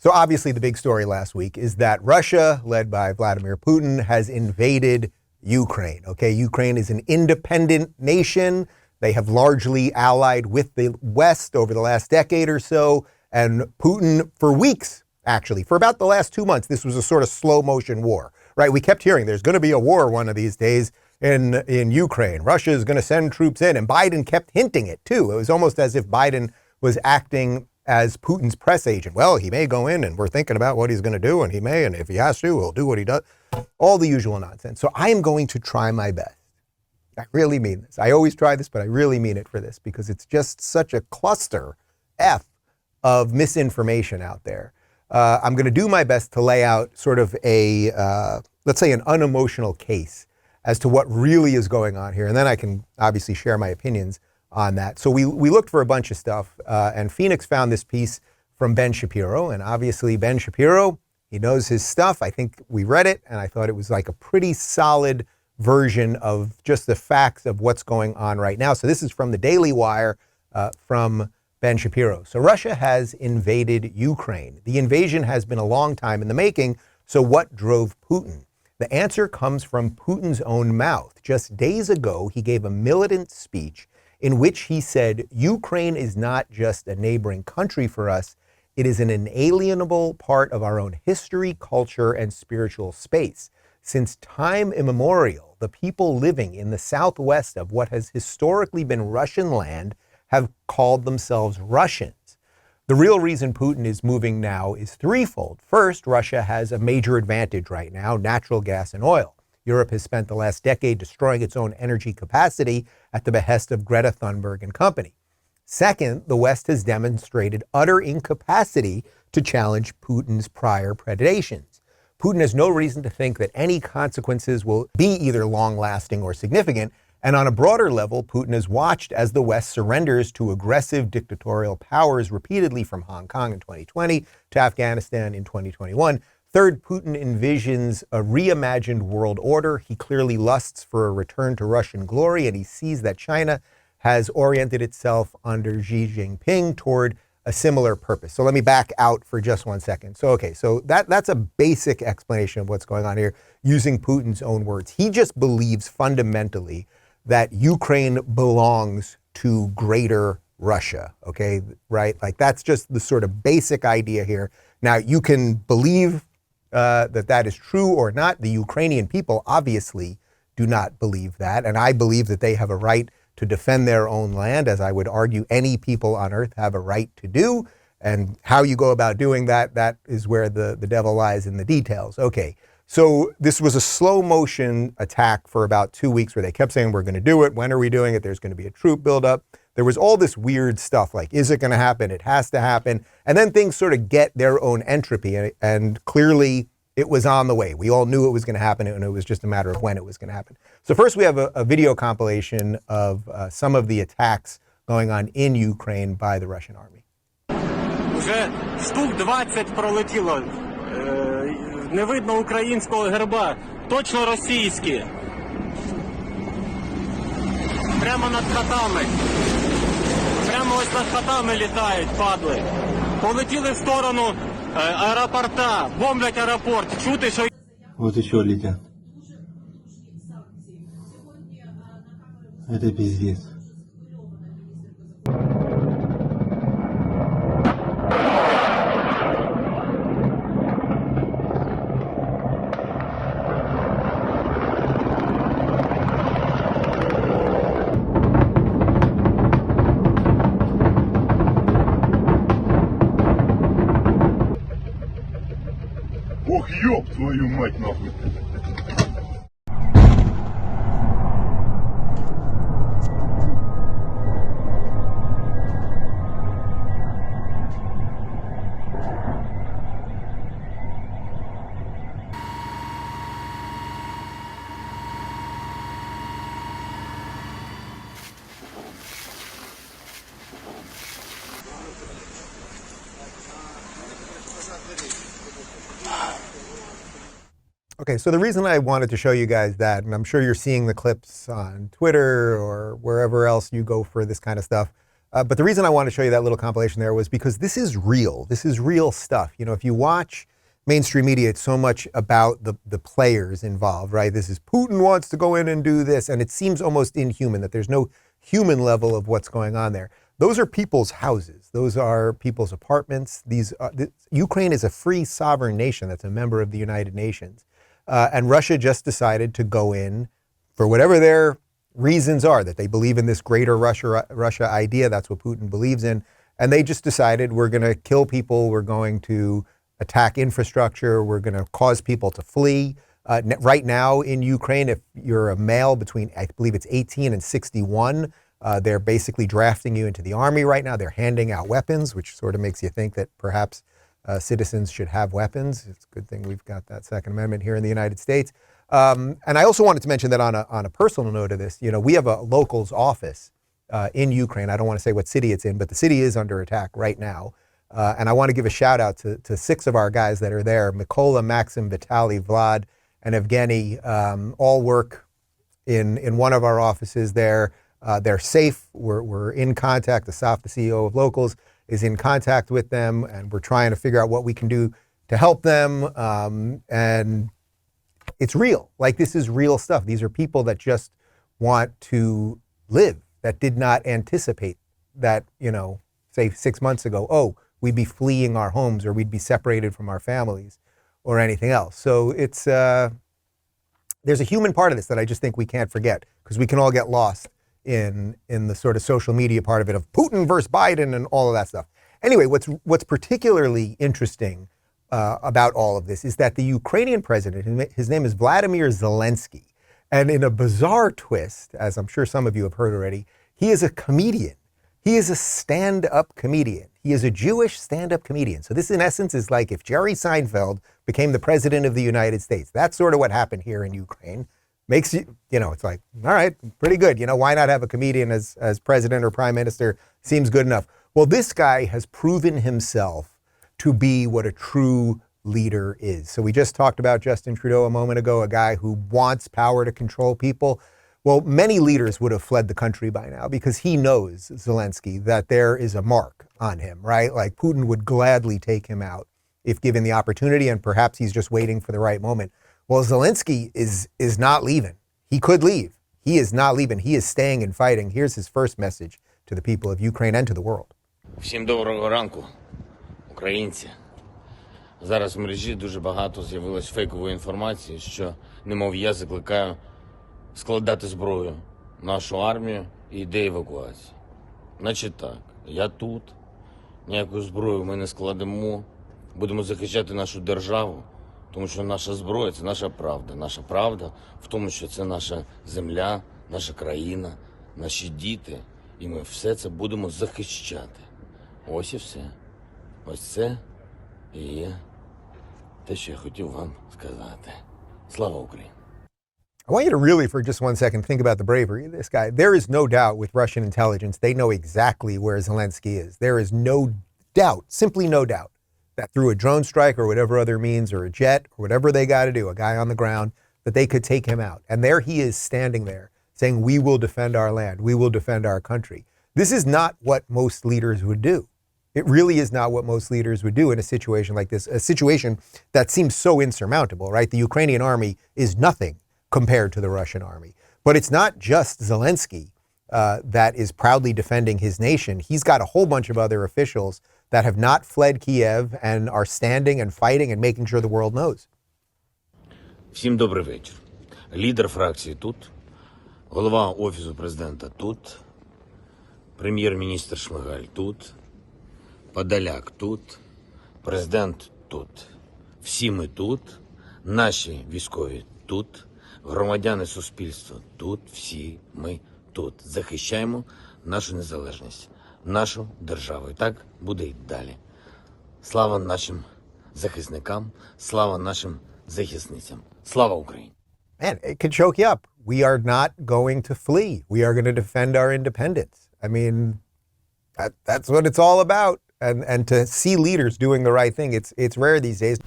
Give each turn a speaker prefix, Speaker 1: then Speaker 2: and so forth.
Speaker 1: So obviously the big story last week is that Russia, led by Vladimir Putin, has invaded Ukraine. Okay, Ukraine is an independent nation. They have largely allied with the West over the last decade or so. And Putin, for weeks, actually, for about the last 2 months, this was a sort of slow motion war, right? We kept hearing there's going to be a war one of these days in Ukraine. Russia is going to send troops in. And Biden kept hinting it, too. It was almost as if Biden was acting as Putin's press agent. Well, he may go in and we're thinking about what he's going to do, and he may, and if he has to, he'll do what he does. All the usual nonsense. So I am going to try my best. I really mean this. I always try this, but I really mean it for this because it's just such a cluster F of misinformation out there. I'm going to do my best to lay out sort of a, let's say, an unemotional case as to what really is going on here. And then I can obviously share my opinions on that. So we looked for a bunch of stuff, and Phoenix found this piece from Ben Shapiro. And obviously Ben Shapiro, he knows his stuff. I think we read it, and I thought it was like a pretty solid version of just the facts of what's going on right now. So this is from the Daily Wire from Ben Shapiro. So Russia has invaded Ukraine. The invasion has been a long time in the making. So what drove Putin? The answer comes from Putin's own mouth. Just days ago, he gave a militant speech in which he said, Ukraine is not just a neighboring country for us, it is an inalienable part of our own history, culture, and spiritual space. Since time immemorial, the people living in the southwest of what has historically been Russian land have called themselves Russians. The real reason Putin is moving now is threefold. First, Russia has a major advantage right now, natural gas and oil. Europe has spent the last decade destroying its own energy capacity at the behest of Greta Thunberg and company. Second, the West has demonstrated utter incapacity to challenge Putin's prior predations. Putin has no reason to think that any consequences will be either long-lasting or significant. And on a broader level, Putin has watched as the West surrenders to aggressive dictatorial powers repeatedly, from Hong Kong in 2020 to Afghanistan in 2021. Third, Putin envisions a reimagined world order. He clearly lusts for a return to Russian glory, and he sees that China has oriented itself under Xi Jinping toward a similar purpose. So let me back out for just 1 second. So that's a basic explanation of what's going on here using Putin's own words. He just believes fundamentally that Ukraine belongs to greater Russia, okay, right? Like that's just the sort of basic idea here. Now, you can believe that is true or not. The Ukrainian people obviously do not believe that. And I believe that they have a right to defend their own land, as I would argue any people on earth have a right to do. And how you go about doing that, that is where the devil lies in the details. Okay, so this was a slow motion attack for about 2 weeks where they kept saying, we're going to do it. When are we doing it? There's going to be a troop buildup. There was all this weird stuff like, is it going to happen? It has to happen. And then things sort of get their own entropy. And clearly it was on the way. We all knew it was going to happen, and it was just a matter of when it was going to happen. So first we have a video compilation of some of the attacks going on in Ukraine by the Russian army.
Speaker 2: Уже штук 20 пролетіло. Не видно українського герба. Точно російські. Прямо над хатами. Прямо ось над хатами літають, падли. Полетіли в сторону аеропорта, бомблять аеропорт. Чути, що...
Speaker 3: Вот еще летят. Это пиздец.
Speaker 4: Ох, ёб твою мать, нахуй.
Speaker 1: Okay, so the reason I wanted to show you guys that, and I'm sure you're seeing the clips on Twitter or wherever else you go for this kind of stuff, But the reason I wanted to show you that little compilation there was because this is real. This is real stuff. You know, if you watch mainstream media, it's so much about the players involved, right? This is Putin wants to go in and do this, and it seems almost inhuman that there's no human level of what's going on there. Those are people's houses. Those are people's apartments. Ukraine is a free sovereign nation that's a member of the United Nations. And Russia just decided to go in for whatever their reasons are, that they believe in this greater Russia idea. That's what Putin believes in. And they just decided, we're going to kill people. We're going to attack infrastructure. We're going to cause people to flee. Right now in Ukraine, if you're a male between, I believe it's 18 and 61, they're basically drafting you into the army right now. They're handing out weapons, which sort of makes you think that perhaps citizens should have weapons. It's a good thing we've got that Second Amendment here in the United States. And I also wanted to mention that on a personal note of this, you know, we have a locals office in Ukraine. I don't want to say what city it's in, but the city is under attack right now. And I want to give a shout out to 6 of our guys that are there: Mykola, Maxim, Vitaly, Vlad, and Evgeny. All work in one of our offices there. They're safe. We're in contact. Asaf, the CEO of Locals, is in contact with them, and we're trying to figure out what we can do to help them. And it's real. Like, this is real stuff. These are people that just want to live, that did not anticipate that, you know, say 6 months ago, oh, we'd be fleeing our homes or we'd be separated from our families or anything else. So it's there's a human part of this that I just think we can't forget, because we can all get lost in the sort of social media part of it, of Putin versus Biden and all of that stuff. Anyway, what's particularly interesting about all of this is that the Ukrainian president, his name is Volodymyr Zelensky, and in a bizarre twist, as I'm sure some of you have heard already, he is a comedian. He is a stand-up comedian. He is a Jewish stand-up comedian. So this, in essence, is like if Jerry Seinfeld became the president of the United States. That's sort of what happened here in Ukraine. Makes you, you know, it's like, all right, pretty good. You know, why not have a comedian as president or prime minister? Seems good enough. Well, this guy has proven himself to be what a true leader is. So we just talked about Justin Trudeau a moment ago, a guy who wants power to control people. Well, many leaders would have fled the country by now, because he knows, Zelensky, that there is a mark on him, right? Like, Putin would gladly take him out if given the opportunity, and perhaps he's just waiting for the right moment. Well, Zelensky is not leaving. He could leave. He is not leaving. He is staying and fighting. Here's his first message to the people of Ukraine and to the world.
Speaker 3: Всім доброго ранку, українці. Зараз в мережі дуже багато з'явилось фейкової інформації, що, немов я закликаю складати зброю нашу армію і йде евакуація. Значить так, я тут, ніяку зброю ми не складемо, будемо захищати нашу державу, тому що наша зброя – це наша правда. Наша правда в тому, що це наша земля, наша країна, наші діти, і ми все це будемо захищати. Ось і все. Ось це і є те, що я хотів вам сказати. Слава Україні!
Speaker 1: I want you to really, for just 1 second, think about the bravery of this guy. There is no doubt with Russian intelligence, they know exactly where Zelensky is. There is no doubt, simply no doubt, that through a drone strike or whatever other means, or a jet or whatever they got to do, a guy on the ground, that they could take him out. And there he is standing there saying, we will defend our land. We will defend our country. This is not what most leaders would do. It really is not what most leaders would do in a situation like this, a situation that seems so insurmountable, right? The Ukrainian army is nothing compared to the Russian army. But it's not just Zelensky that is proudly defending his nation. He's got a whole bunch of other officials that have not fled Kiev and are standing and fighting and making sure the world knows.
Speaker 3: Всім добрий вечір. Лідер фракції тут, голова Офісу президента тут, прем'єр-міністр Шмигаль тут, Подоляк тут, президент тут. Всі ми тут, наші військові тут, громадяни суспільства тут, всі ми тут. Захищаємо нашу незалежність, нашу державу. І так буде й далі. Слава нашим захисникам, слава нашим захисницям. Слава Україні!
Speaker 1: Man, it could choke you up. We are not going to flee. We are going to defend our independence. I mean, that's what it's all about. And to see leaders doing the right thing, it's rare these days.